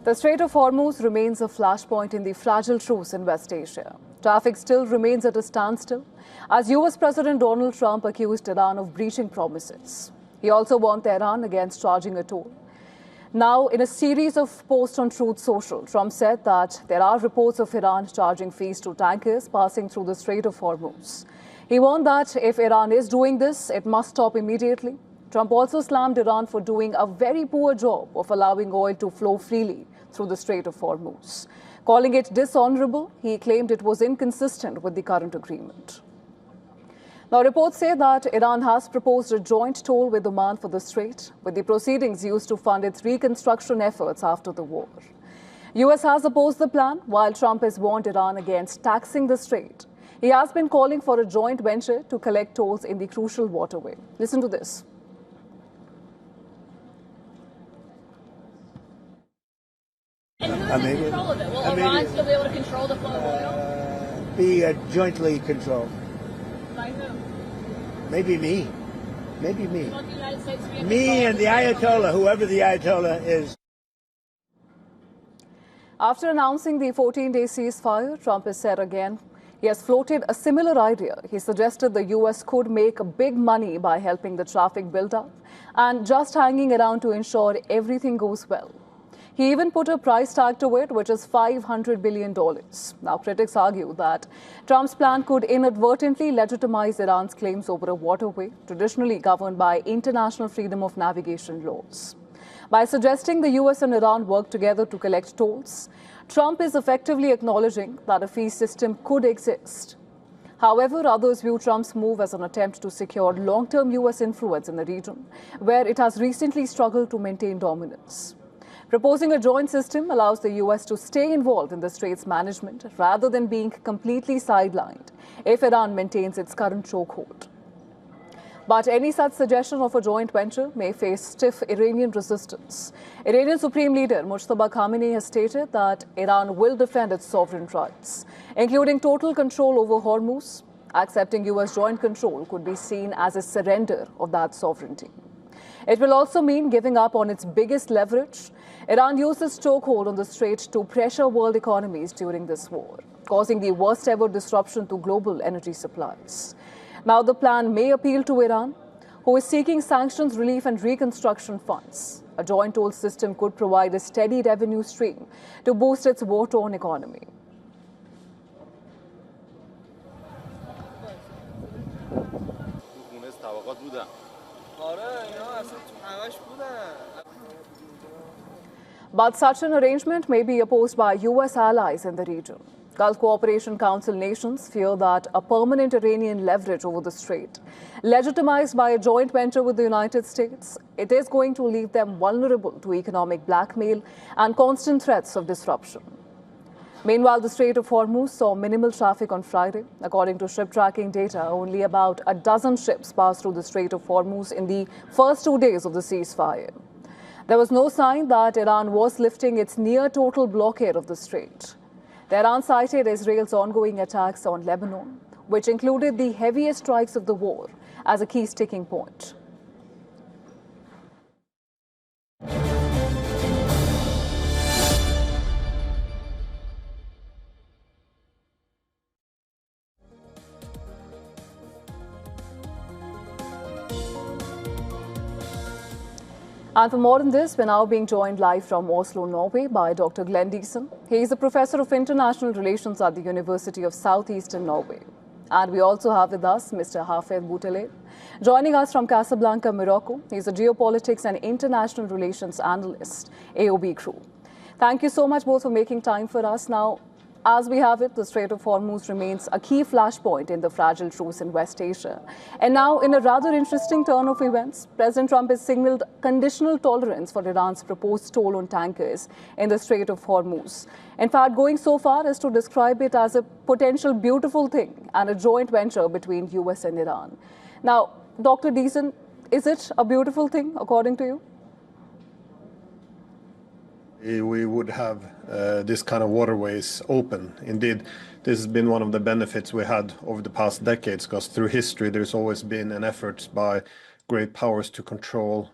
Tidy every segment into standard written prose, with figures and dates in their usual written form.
The Strait of Hormuz remains a flashpoint in the fragile truce in West Asia. Traffic still remains at a standstill as US President Donald Trump accused Iran of breaching promises. He also warned Tehran against charging a toll. Now, in a series of posts on Truth Social, Trump said that there are reports of Iran charging fees to tankers passing through the Strait of Hormuz. He warned that if Iran is doing this, it must stop immediately. Trump also slammed Iran for doing a very poor job of allowing oil to flow freely through the Strait of Hormuz. Calling it dishonorable, he claimed it was inconsistent with the current agreement. Now, reports say that Iran has proposed a joint toll with Oman for the strait, with the proceedings used to fund its reconstruction efforts after the war. US has opposed the plan, while Trump has warned Iran against taxing the strait. He has been calling for a joint venture to collect tolls in the crucial waterway. Listen to this. And who's in control of it? Will Iran still be able to control the flow of oil? Be jointly controlled. By who? Maybe me. Maybe me. Want the United States to be in Me control and of the Ayatollah, whoever the Ayatollah is. After announcing the 14-day ceasefire, Trump has said again he has floated a similar idea. He suggested the US could make big money by helping the traffic build up and just hanging around to ensure everything goes well. He even put a price tag to it, which is $500 billion. Now, critics argue that Trump's plan could inadvertently legitimize Iran's claims over a waterway traditionally governed by international freedom of navigation laws. By suggesting the US and Iran work together to collect tolls, Trump is effectively acknowledging that a fee system could exist. However, others view Trump's move as an attempt to secure long-term US influence in the region, where it has recently struggled to maintain dominance. Proposing a joint system allows the US to stay involved in the strait's management rather than being completely sidelined if Iran maintains its current chokehold. But any such suggestion of a joint venture may face stiff Iranian resistance. Iranian Supreme Leader Mujtaba Khamenei has stated that Iran will defend its sovereign rights, including total control over Hormuz. Accepting US joint control could be seen as a surrender of that sovereignty. It will also mean giving up on its biggest leverage. Iran used its chokehold on the strait to pressure world economies during this war, causing the worst ever disruption to global energy supplies. Now, the plan may appeal to Iran, who is seeking sanctions relief and reconstruction funds. A joint toll system could provide a steady revenue stream to boost its war-torn economy. But such an arrangement may be opposed by US allies in the region. Gulf Cooperation Council nations fear that a permanent Iranian leverage over the strait, legitimized by a joint venture with the United States, it is going to leave them vulnerable to economic blackmail and constant threats of disruption. Meanwhile, the Strait of Hormuz saw minimal traffic on Friday. According to ship tracking data, only about a dozen ships passed through the Strait of Hormuz in the first 2 days of the ceasefire. There was no sign that Iran was lifting its near-total blockade of the strait. Tehran cited Israel's ongoing attacks on Lebanon, which included the heaviest strikes of the war, as a key sticking point. And for more on this, we're now being joined live from Oslo, Norway by Dr. Glenn Diesen. He is a professor of international relations at the University of Southeastern Norway. And we also have with us Mr. Hafez Bouteleb, joining us from Casablanca, Morocco. He's a geopolitics and international relations analyst, AOB crew. Thank you so much both for making time for us. Now, as we have it, the Strait of Hormuz remains a key flashpoint in the fragile truce in West Asia. And now, in a rather interesting turn of events, President Trump has signaled conditional tolerance for Iran's proposed toll on tankers in the Strait of Hormuz. In fact, going so far as to describe it as a potential beautiful thing and a joint venture between US and Iran. Now, Dr. Diesen, is it a beautiful thing, according to you? We would have this kind of waterways open. Indeed, this has been one of the benefits we had over the past decades, because through history there's always been an effort by great powers to control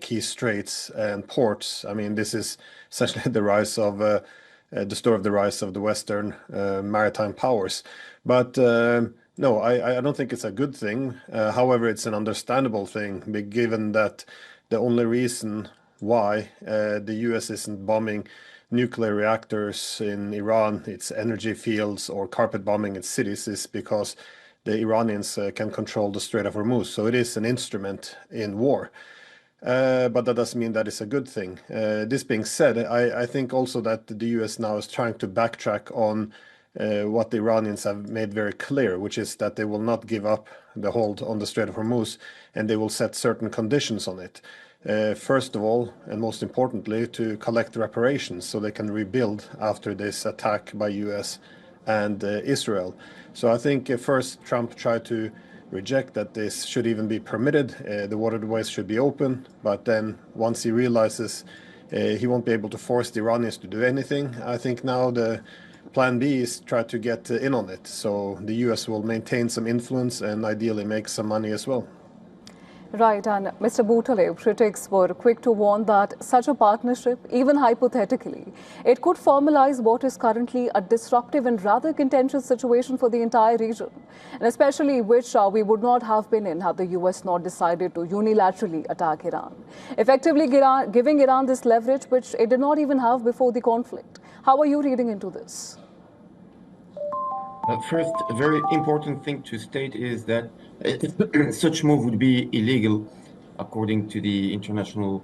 key straits and ports. I mean, this is essentially the rise of the story of the rise of the Western maritime powers. But no, I don't think it's a good thing. However, it's an understandable thing, given that the only reason why the US isn't bombing nuclear reactors in Iran, its energy fields, or carpet bombing its cities is because the Iranians can control the Strait of Hormuz. So it is an instrument in war. But that doesn't mean that it's a good thing. This being said, I think also that the US now is trying to backtrack on what the Iranians have made very clear, which is that they will not give up the hold on the Strait of Hormuz, and they will set certain conditions on it. First of all, and most importantly, to collect reparations so they can rebuild after this attack by US and Israel. So I think first Trump tried to reject that this should even be permitted. The waterways should be open, but then once he realizes he won't be able to force the Iranians to do anything, I think now the plan B is try to get in on it. So the US will maintain some influence and ideally make some money as well. Right, and Mr. Boutaleb, critics were quick to warn that such a partnership, even hypothetically, it could formalize what is currently a disruptive and rather contentious situation for the entire region, and especially which we would not have been in had the US not decided to unilaterally attack Iran, effectively giving Iran this leverage which it did not even have before the conflict. How are you reading into this? First, a very important thing to state is that such move would be illegal according to the international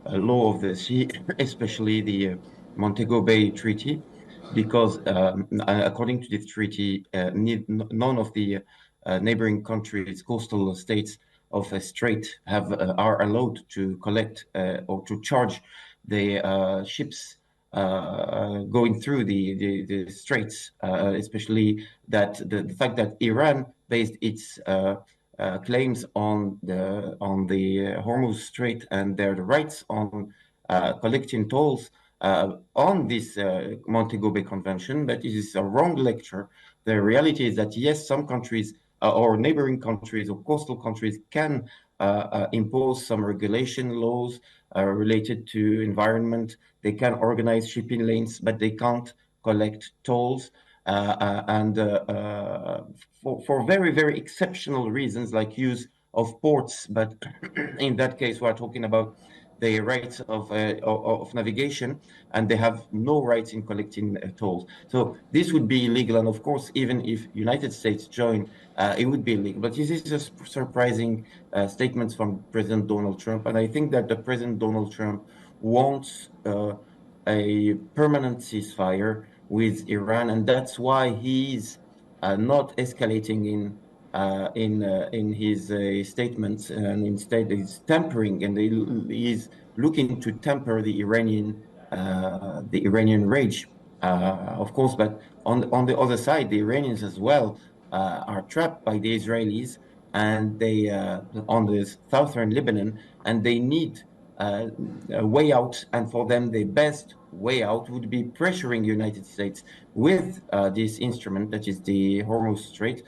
law of the sea, especially the Montego Bay Treaty, because according to this treaty, none of the neighboring countries, coastal states of a strait are allowed to collect or to charge the ships going through the straits, especially that the fact that Iran based its claims on the Hormuz Strait and their rights on collecting tolls on this Montego Bay Convention, but it is a wrong lecture. The reality is that yes, some countries or neighboring countries or coastal countries can impose some regulation laws related to environment. They can organize shipping lanes, but they can't collect tolls. For very, very exceptional reasons like use of ports. But in that case, we are talking about the rights of navigation, and they have no rights in collecting tolls. So this would be illegal. And of course, even if United States join, it would be illegal. But this is just surprising statements from President Donald Trump. And I think that the President Donald Trump wants a permanent ceasefire with Iran, and that's why he's not escalating in his statements, and instead he's tempering, and he's looking to temper the Iranian rage, of course. But on the other side, the Iranians as well are trapped by the Israelis, and they on the southern Lebanon, and they need a way out, and for them the best way out would be pressuring the United States with this instrument that is the Hormuz Strait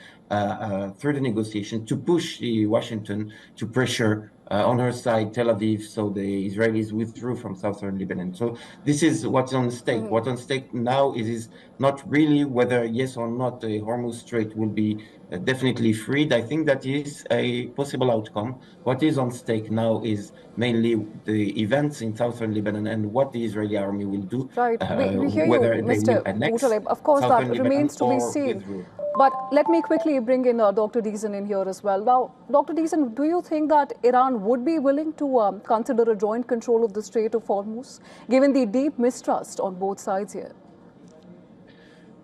through the negotiation to push Washington to pressure on her side Tel Aviv, so the Israelis withdrew from southern Lebanon. So this is what's on stake. What's on stake now is not really whether yes or not the Hormuz Strait will be definitely freed. I think that is a possible outcome. What is on stake now is mainly the events in southern Lebanon and what the Israeli army will do. Right, we hear whether you, they Mr. will annex Boutaleb. Of course, that southern remains to be Lebanon or seen. withdraw. But let me quickly bring in Dr. Deason in here as well. Now, Dr. Deason, do you think that Iran would be willing to consider a joint control of the Strait of Hormuz, given the deep mistrust on both sides here?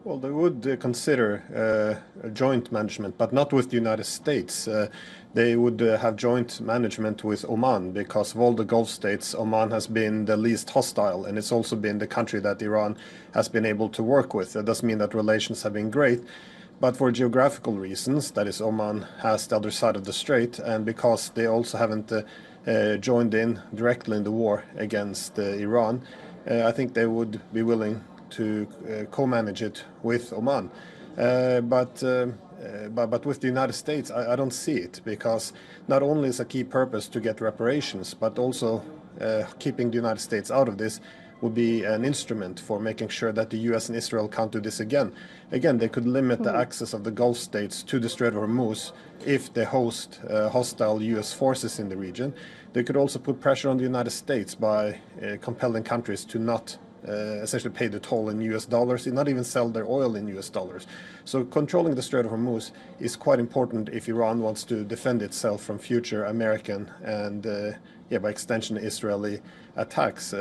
Well, they would consider a joint management, but not with the United States. They would have joint management with Oman, because of all the Gulf states, Oman has been the least hostile, and it's also been the country that Iran has been able to work with. That doesn't mean that relations have been great, but for geographical reasons, that is, Oman has the other side of the strait, and because they also haven't joined in directly in the war against Iran, I think they would be willing to co-manage it with Oman. But with the United States, I don't see it, because not only is a key purpose to get reparations, but also keeping the United States out of this would be an instrument for making sure that the US and Israel can't do this again. Again, they could limit the access of the Gulf states to the Strait of Hormuz if they host hostile US forces in the region. They could also put pressure on the United States by compelling countries to not essentially pay the toll in US dollars, not even sell their oil in US dollars. So controlling the Strait of Hormuz is quite important if Iran wants to defend itself from future American and, by extension, Israeli attacks.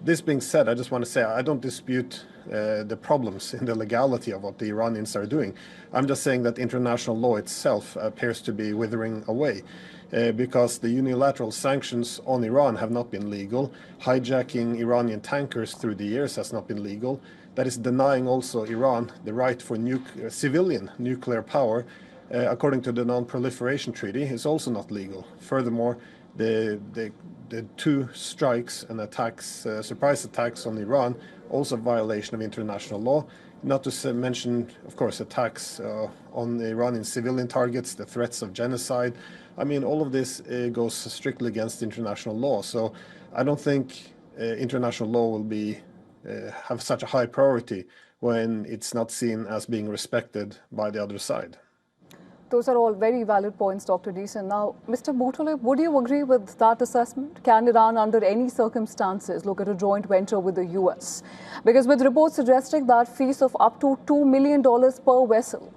This being said, I just want to say I don't dispute the problems in the legality of what the Iranians are doing. I'm just saying that international law itself appears to be withering away. Because the unilateral sanctions on Iran have not been legal. Hijacking Iranian tankers through the years has not been legal. That is denying also Iran the right for civilian nuclear power, according to the Non-Proliferation Treaty, is also not legal. Furthermore, the two strikes and attacks, surprise attacks on Iran, also violation of international law. Not to mention, of course, attacks on Iranian civilian targets, the threats of genocide. I mean, all of this goes strictly against international law. So I don't think international law will have such a high priority when it's not seen as being respected by the other side. Those are all very valid points, Dr. Deason. Now, Mr. Boutole, would you agree with that assessment? Can Iran, under any circumstances, look at a joint venture with the US? Because with reports suggesting that fees of up to $2 million per vessel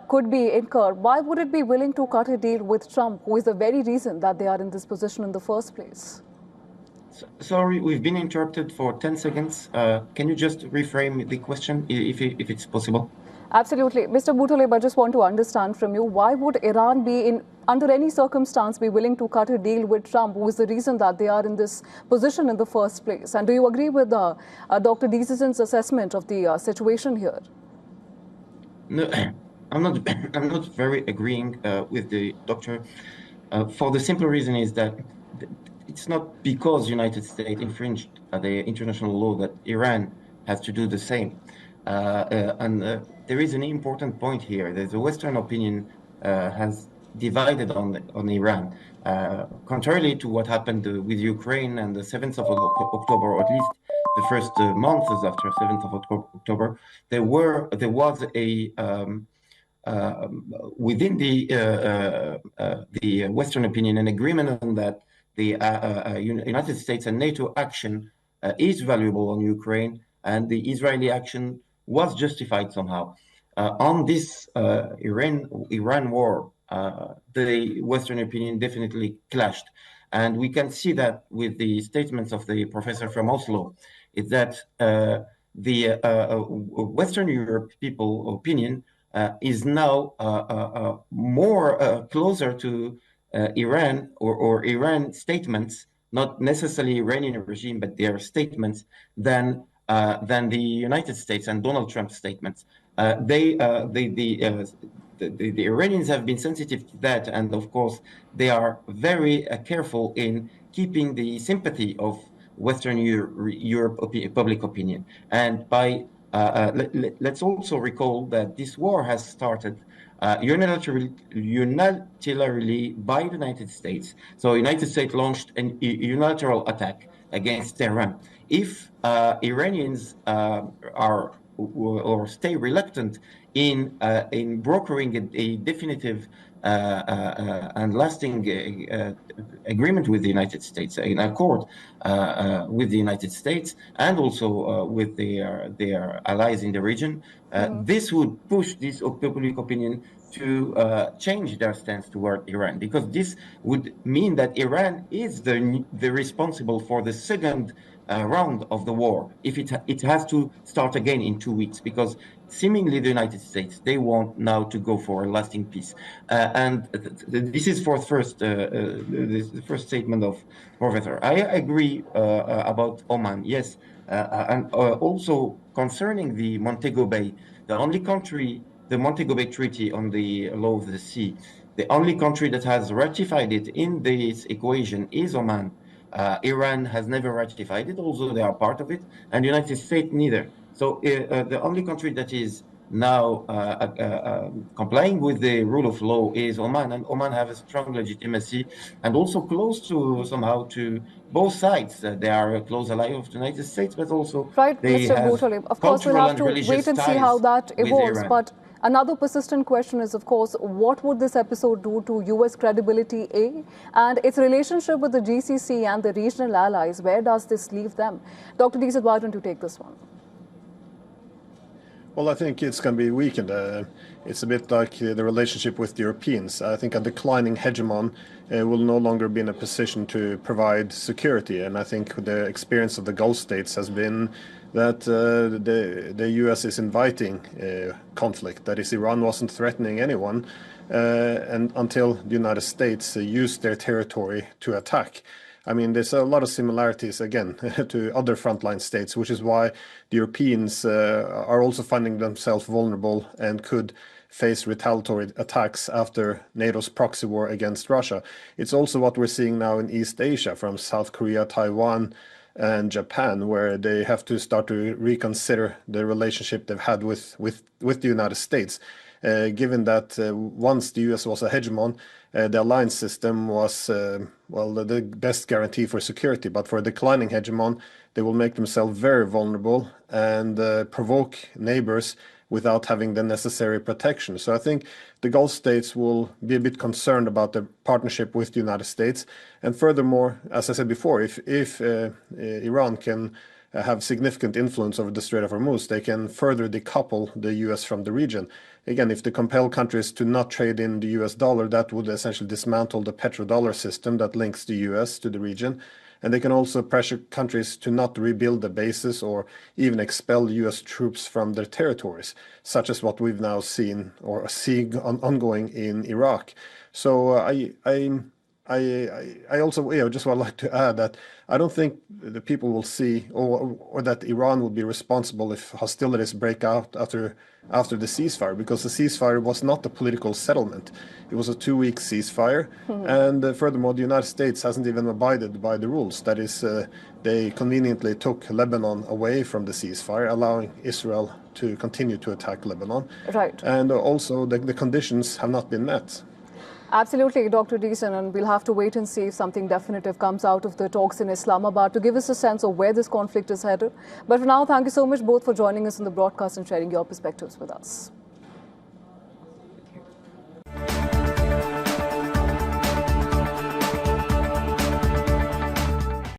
could be incurred, why would it be willing to cut a deal with Trump, who is the very reason that they are in this position in the first place? Sorry, we've been interrupted for 10 seconds. Can you just reframe the question, if it's possible? Absolutely. Mr. Boutole, I just want to understand from you, why would Iran be under any circumstance be willing to cut a deal with Trump, who is the reason that they are in this position in the first place? And do you agree with Dr. Deason's assessment of the situation here? No, I'm not very agreeing with the doctor. For the simple reason is that it's not because United States infringed the international law that Iran has to do the same. There is an important point here. There's a Western opinion has divided on Iran. Contrarily to what happened with Ukraine and the 7th of October, or at least the first months after 7th of October, there was a within the Western opinion an agreement on that the United States and NATO action is valuable on Ukraine, and the Israeli action was justified somehow. On this Iran war, the Western opinion definitely clashed. And we can see that with the statements of the professor from Oslo, is that the Western Europe people opinion is now more closer to Iran or Iran statements, not necessarily Iranian regime, but their statements than the United States and Donald Trump's statements. The Iranians have been sensitive to that, and of course they are very careful in keeping the sympathy of Western Europe public opinion. And by let's also recall that this war has started unilaterally by the United States. So United States launched a unilateral attack against Tehran. If Iranians are or stay reluctant in brokering a definitive and lasting agreement with the United States, in accord with the United States and also with their allies in the region, this would push this public opinion to change their stance toward Iran, because this would mean that Iran is the responsible for the second round of the war, if it has to start again in 2 weeks, because seemingly the United States, they want now to go for a lasting peace. And this is for the first statement of Professor. I agree about Oman, yes. And also concerning the Montego Bay, the only country, the Montego Bay Treaty on the Law of the Sea, the only country that has ratified it in this equation is Oman. Iran has never ratified it, although they are part of it, and the United States neither. So the only country that is now complying with the rule of law is Oman, and Oman have a strong legitimacy and also close to somehow to both sides. They are a close ally of the United States, but also Right, they Mr. have Bhutale. Of course, we'll cultural have and to religious wait and see how ties that with evolves. Iran. But another persistent question is, of course, what would this episode do to U.S. credibility, A, and its relationship with the GCC and the regional allies? Where does this leave them? Dr. Deesat, why don't you take this one? Well, I think it's going to be weakened. It's a bit like the relationship with the Europeans. I think a declining hegemon will no longer be in a position to provide security. And I think the experience of the Gulf states has been that the US is inviting conflict. That is, Iran wasn't threatening anyone and until the United States used their territory to attack. I mean, there's a lot of similarities, again, to other frontline states, which is why the Europeans are also finding themselves vulnerable and could face retaliatory attacks after NATO's proxy war against Russia. It's also what we're seeing now in East Asia, from South Korea, Taiwan, and Japan, where they have to start to reconsider the relationship they've had with the United States. Given that once the US was a hegemon, the alliance system was, well, the best guarantee for security. But for a declining hegemon, they will make themselves very vulnerable and provoke neighbors without having the necessary protection. So I think the Gulf states will be a bit concerned about the partnership with the United States. And furthermore, as I said before, if Iran can have significant influence over the Strait of Hormuz, they can further decouple the US from the region. Again, if they compel countries to not trade in the US dollar, that would essentially dismantle the petrodollar system that links the US to the region. And they can also pressure countries to not rebuild the bases or even expel US troops from their territories, such as what we've now seen or see ongoing in Iraq. So I also just would like to add that I don't think the people will see or that Iran will be responsible if hostilities break out after the ceasefire, because the ceasefire was not a political settlement. It was a 2-week ceasefire. And furthermore, the United States hasn't even abided by the rules. That is, they conveniently took Lebanon away from the ceasefire, allowing Israel to continue to attack Lebanon. Right. And also the conditions have not been met. Absolutely, Dr. Deesat, and we'll have to wait and see if something definitive comes out of the talks in Islamabad to give us a sense of where this conflict is headed. But for now, thank you so much both for joining us in the broadcast and sharing your perspectives with us.